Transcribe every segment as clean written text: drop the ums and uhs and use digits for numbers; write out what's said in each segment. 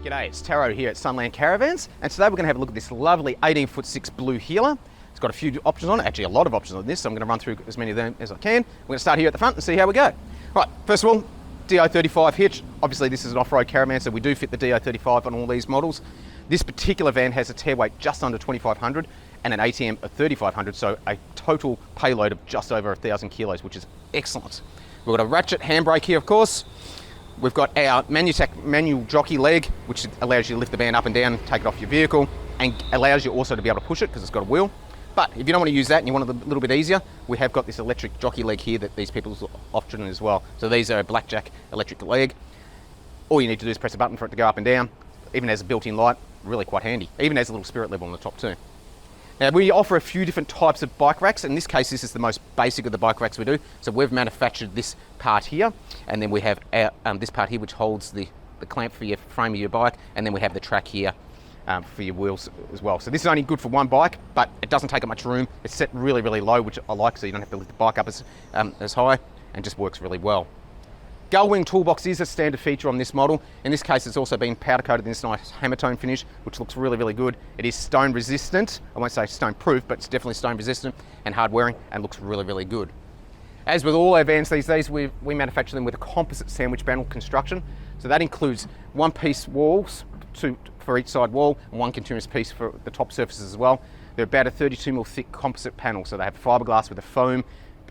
G'day, it's Taro here at Sunland Caravans, and today we're going to have a look at this lovely 18'6" blue Heeler. It's got a few options on it, actually a lot of options on this, so I'm going to run through as many of them as I can. We're going to start here at the front and see how we go. Right, first of all, DO35 hitch. Obviously this is an off-road caravan, so we do fit the DO35 on all these models. This particular van has a tare weight just under 2,500 and an ATM of 3,500, so a total payload of just over 1,000 kilos, which is excellent. We've got a ratchet handbrake here, of course. We've got our manual jockey leg, which allows you to lift the van up and down, take it off your vehicle, and allows you also to be able to push it because it's got a wheel. But if you don't want to use that and you want it a little bit easier, we have got this electric jockey leg here that these people's option as well. So these are a blackjack electric leg. All you need to do is press a button for it to go up and down. Even has a built-in light, really quite handy. Even has a little spirit level on the top too. Now we offer a few different types of bike racks. In this case, this is the most basic of the bike racks we do. So we've manufactured this part here, and then we have our, this part here which holds the clamp for your frame of your bike, and then we have the track here for your wheels as well. So this is only good for one bike, but it doesn't take up much room. It's set really, really low, which I like, so you don't have to lift the bike up as high, and just works really well. Gull-wing toolbox is a standard feature on this model. In this case, it's also been powder coated in this nice hammer-tone finish, which looks really, really good. It is stone resistant. I won't say stone proof, but it's definitely stone resistant and hard wearing and looks really, really good. As with all our vans these days, we manufacture them with a composite sandwich panel construction. So that includes one-piece walls for each side wall and one continuous piece for the top surfaces as well. They're about a 32mm thick composite panel, so they have fiberglass with a foam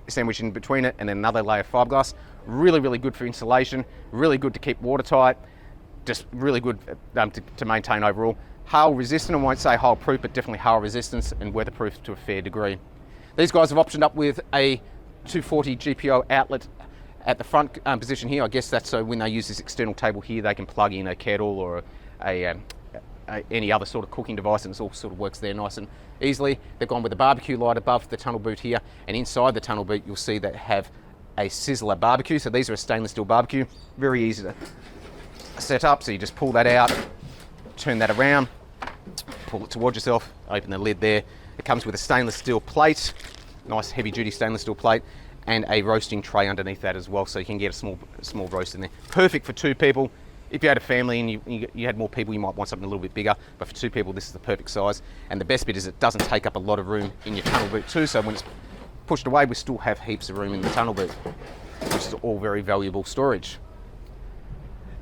sandwich in between it and then another layer of fiberglass. Really, really good for insulation, really good to keep watertight, just really good to maintain overall. Hail resistant, I won't say hail proof, but definitely hail resistance and weatherproof to a fair degree. These guys have optioned up with a 240 GPO outlet at the front position here. I guess that's so when they use this external table here, they can plug in a kettle or any other sort of cooking device, and it all sort of works there nice and easily. They've gone with a barbecue light above the tunnel boot here, and inside the tunnel boot you'll see they have a Sizzler barbecue. So these are a stainless steel barbecue, very easy to set up. So you just pull that out, turn that around, pull it towards yourself, open the lid there. It comes with a stainless steel plate, nice heavy duty stainless steel plate, and a roasting tray underneath that as well, so you can get a small roast in there. Perfect for two people. If you had a family and you had more people, you might want something a little bit bigger, but for two people this is the perfect size. And the best bit is it doesn't take up a lot of room in your tunnel boot too, so when it's pushed away we still have heaps of room in the tunnel boot, which is all very valuable storage.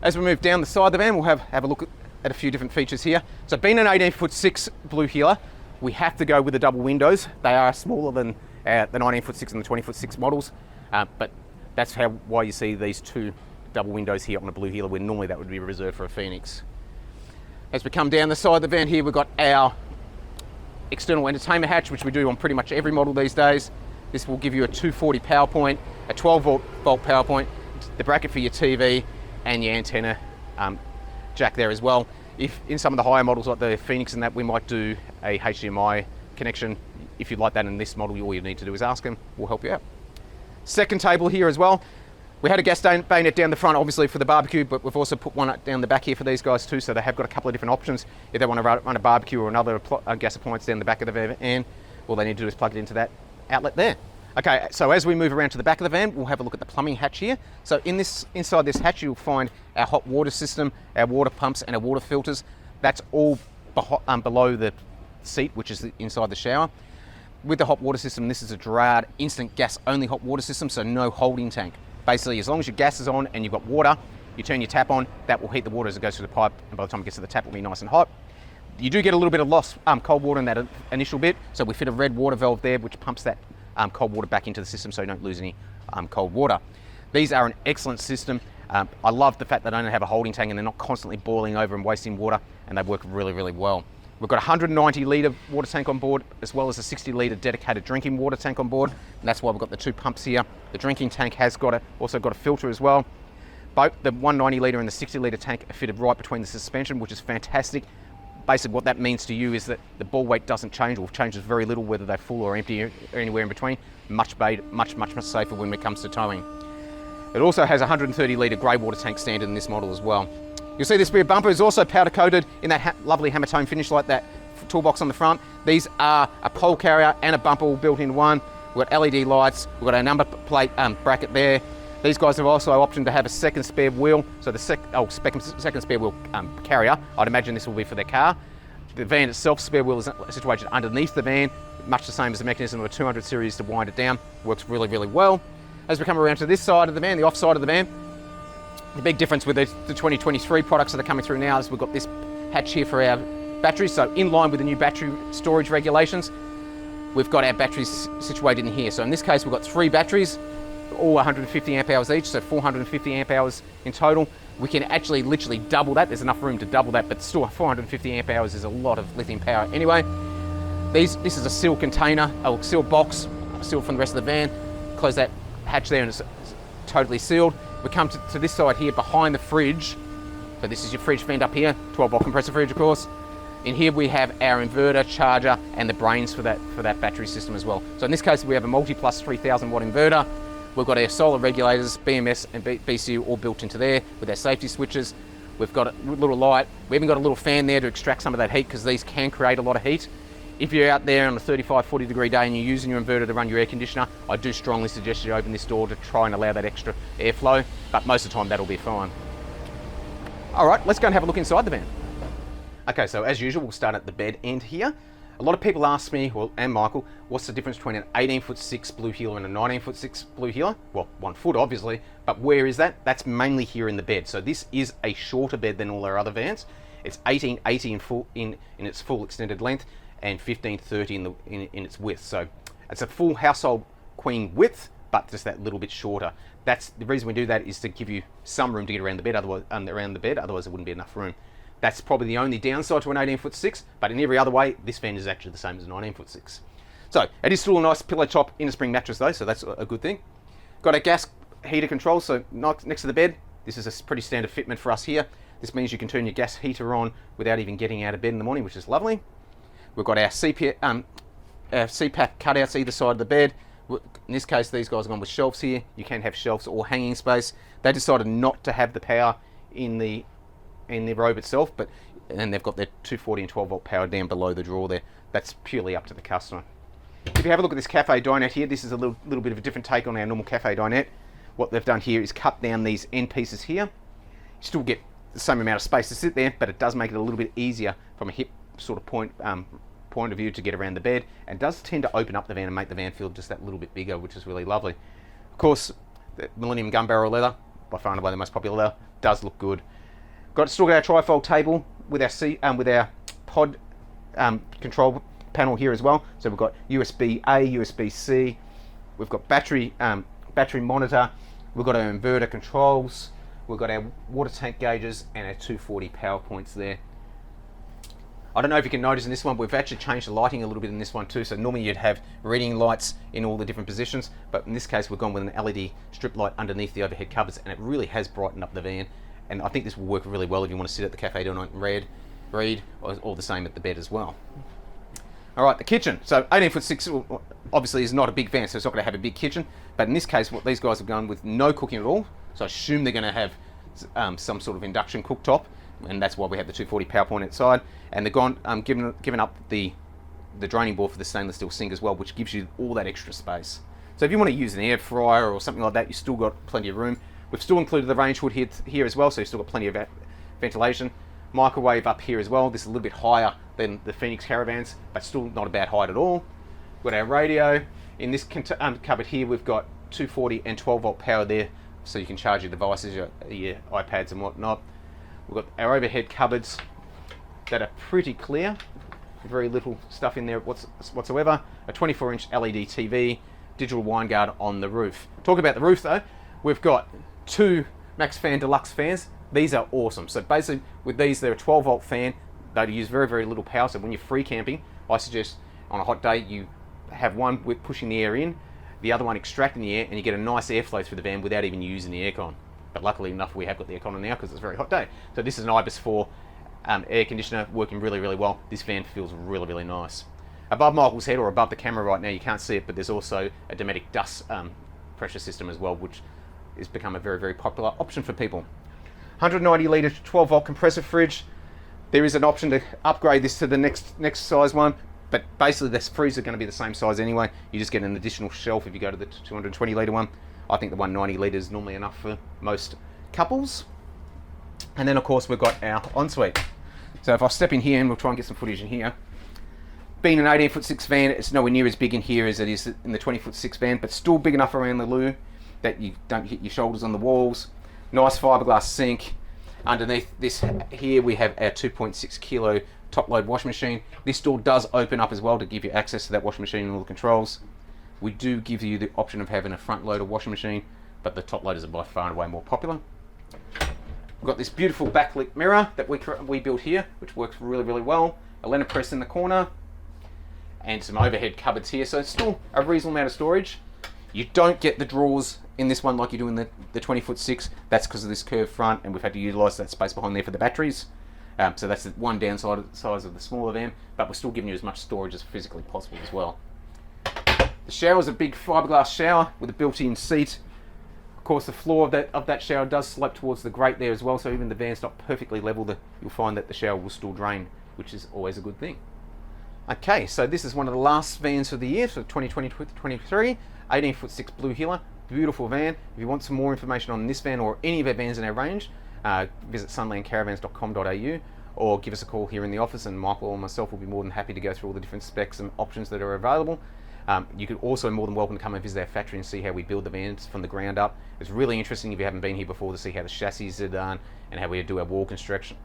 As we move down the side of the van, we'll have a look at a few different features here. So being an 18'6" blue Heeler, we have to go with the double windows. They are smaller than the 19'6" and the 20'6" models, but that's why you see these two double windows here on a blue Heeler, where normally that would be reserved for a Phoenix. As we come down the side of the van here, we've got our external entertainment hatch, which we do on pretty much every model these days. This will give you a 240 power point, a 12-volt power point, the bracket for your TV, and your antenna jack there as well. If in some of the higher models like the Phoenix and that, we might do a HDMI connection. If you'd like that in this model, all you need to do is ask them, we'll help you out. Second table here as well. We had a gas bayonet down the front, obviously for the barbecue, but we've also put one down the back here for these guys too, so they have got a couple of different options. If they want to run a barbecue or another gas appliance down the back of the van, all they need to do is plug it into that outlet there. Okay, so as we move around to the back of the van, we'll have a look at the plumbing hatch here. So inside this hatch, you'll find our hot water system, our water pumps, and our water filters. That's all below the seat, which is inside the shower. With the hot water system, this is a Girard instant gas only hot water system, so no holding tank. Basically, as long as your gas is on and you've got water, you turn your tap on, that will heat the water as it goes through the pipe, and by the time it gets to the tap, it will be nice and hot. You do get a little bit of lost cold water in that initial bit, so we fit a red water valve there, which pumps that cold water back into the system so you don't lose any cold water. These are an excellent system. I love the fact that they don't have a holding tank and they're not constantly boiling over and wasting water, and they work really, really well. We've got a 190 litre water tank on board, as well as a 60 litre dedicated drinking water tank on board, and that's why we've got the two pumps here. The drinking tank has also got a filter as well. Both the 190 litre and the 60 litre tank are fitted right between the suspension, which is fantastic. Basically what that means to you is that the ball weight doesn't change, or changes very little whether they're full or empty or anywhere in between. Much safer when it comes to towing. It also has a 130 litre grey water tank standard in this model as well. You'll see this rear bumper is also powder coated in that lovely hammer tone finish like that toolbox on the front. These are a pole carrier and a bumper all built in one. We've got LED lights, we've got our number plate bracket there. These guys have also opted to have a second spare wheel, so the second spare wheel carrier. I'd imagine this will be for their car. The van itself, spare wheel is situated underneath the van, much the same as the mechanism of a 200 series to wind it down. Works really, really well. As we come around to this side of the van, the off side of the van, the big difference with the 2023 products that are coming through now is we've got this hatch here for our batteries. So in line with the new battery storage regulations, we've got our batteries situated in here. So in this case, we've got 3 batteries, all 150 amp hours each, so 450 amp hours in total. We can actually literally double that. There's enough room to double that, but still 450 amp hours is a lot of lithium power anyway. This is a sealed container, a sealed box, sealed from the rest of the van. Close that hatch there and it's totally sealed. We come to this side here behind the fridge. So this is your fridge vent up here, 12 volt compressor fridge of course. In here we have our inverter, charger, and the brains for that battery system as well. So in this case we have a multi-plus 3000 watt inverter. We've got our solar regulators, BMS and BCU all built into there with our safety switches. We've got a little light. We even got a little fan there to extract some of that heat because these can create a lot of heat. If you're out there on a 35, 40 degree day and you're using your inverter to run your air conditioner, I do strongly suggest you open this door to try and allow that extra airflow, but most of the time that'll be fine. All right, let's go and have a look inside the van. Okay, so as usual, we'll start at the bed end here. A lot of people ask me, and Michael, what's the difference between an 18'6" Blue Heeler and a 19'6" Blue Heeler? Well, 1 foot obviously, but where is that? That's mainly here in the bed. So this is a shorter bed than all our other vans. It's 18'80" in its full extended length and 15'30" in its width. So it's a full household queen width, but just that little bit shorter. That's the reason we do that, is to give you some room to get around the bed. Otherwise there wouldn't be enough room. That's probably the only downside to an 18'6", but in every other way, this van is actually the same as a 19'6". So it is still a nice pillow top inner spring mattress though, so that's a good thing. Got a gas heater control, so next to the bed. This is a pretty standard fitment for us here. This means you can turn your gas heater on without even getting out of bed in the morning, which is lovely. We've got our CPAP cutouts either side of the bed. In this case, these guys have gone with shelves here. You can have shelves or hanging space. They decided not to have the power in the robe itself, and they've got their 240 and 12 volt power down below the drawer there. That's purely up to the customer. If you have a look at this cafe dinette here, this is a little bit of a different take on our normal cafe dinette. What they've done here is cut down these end pieces here. You still get the same amount of space to sit there, but it does make it a little bit easier from a hip sort of point of view to get around the bed, and does tend to open up the van and make the van feel just that little bit bigger, which is really lovely. Of course, the Millennium gun barrel leather, by far and away the most popular leather, does look good. Still got our trifold table with our pod control panel here as well. So we've got USB-A, USB-C. We've got battery monitor. We've got our inverter controls. We've got our water tank gauges and our 240 power points there. I don't know if you can notice in this one, we've actually changed the lighting a little bit in this one too. So normally you'd have reading lights in all the different positions, but in this case we've gone with an LED strip light underneath the overhead covers, and it really has brightened up the van. And I think this will work really well if you want to sit at the cafe all night and read, or the same at the bed as well. All right, the kitchen. So 18'6" obviously is not a big van, so it's not going to have a big kitchen. But in this case, what these guys have gone with, no cooking at all. So I assume they're going to have some sort of induction cooktop, and that's why we have the 240 power point outside. And they've gone given up the draining board for the stainless steel sink as well, which gives you all that extra space. So if you want to use an air fryer or something like that, you've still got plenty of room. We've still included the range hood here as well, so you've still got plenty of ventilation. Microwave up here as well. This is a little bit higher than the Phoenix Caravans, but still not a bad height at all. We've got our radio. In this cupboard here, we've got 240 and 12 volt power there, so you can charge your devices, your iPads and whatnot. We've got our overhead cupboards that are pretty clear. Very little stuff in there whatsoever. A 24-inch LED TV, digital wine guard on the roof. Talk about the roof though. We've got 2 MaxxFan Deluxe fans. These are awesome. So basically with these, they're a 12 volt fan. They use very, very little power. So when you're free camping, I suggest on a hot day, you have one with pushing the air in, the other one extracting the air, and you get a nice airflow through the van without even using the aircon. But luckily enough, we have got the aircon on now because it's a very hot day. So this is an Ibis 4 air conditioner working really, really well. This fan feels really, really nice. Above Michael's head, or above the camera right now, you can't see it, but there's also a Dometic dust pressure system as well, which has become a very, very popular option for people. 190 litre 12 volt compressor fridge. There is an option to upgrade this to the next size one, but basically this freezer is going to be the same size anyway. You just get an additional shelf if you go to the 220 litre one. I think the 190 litre is normally enough for most couples. And then of course we've got our ensuite. So if I step in here, and we'll try and get some footage in here. Being an 18'6" van, it's nowhere near as big in here as it is in the 20'6" van, but still big enough around the loo that you don't hit your shoulders on the walls. Nice fiberglass sink. Underneath this here we have our 2.6 kilo top load washing machine. This door does open up as well to give you access to that washing machine and all the controls. We do give you the option of having a front loader washing machine, but the top loaders are by far and away more popular. We've got this beautiful backlit mirror that we built here, which works really, really well. A linen press in the corner, and some overhead cupboards here, so it's still a reasonable amount of storage. You don't get the drawers in this one like you do in the 20'6". That's because of this curved front, and we've had to utilise that space behind there for the batteries. So that's the one downside of the size of the smaller van, but we're still giving you as much storage as physically possible as well. The shower is a big fiberglass shower with a built-in seat. Of course, the floor of that shower does slope towards the grate there as well, so even the van's not perfectly level, you'll find that the shower will still drain, which is always a good thing. Okay, so this is one of the last vans of the year, so 2020-23, 18'6" Blue Heeler, beautiful van. If you want some more information on this van or any of our vans in our range, visit sunlandcaravans.com.au or give us a call here in the office, and Michael or myself will be more than happy to go through all the different specs and options that are available. You could also more than welcome to come and visit our factory and see how we build the vans from the ground up. It's really interesting if you haven't been here before to see how the chassis are done and how we do our wall construction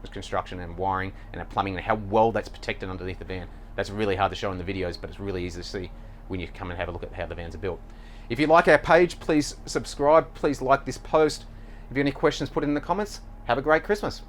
and wiring and our plumbing and how well that's protected underneath the van. That's really hard to show in the videos, but it's really easy to see when you come and have a look at how the vans are built. If you like our page, please subscribe, please like this post. If you have any questions, put it in the comments. Have a great Christmas.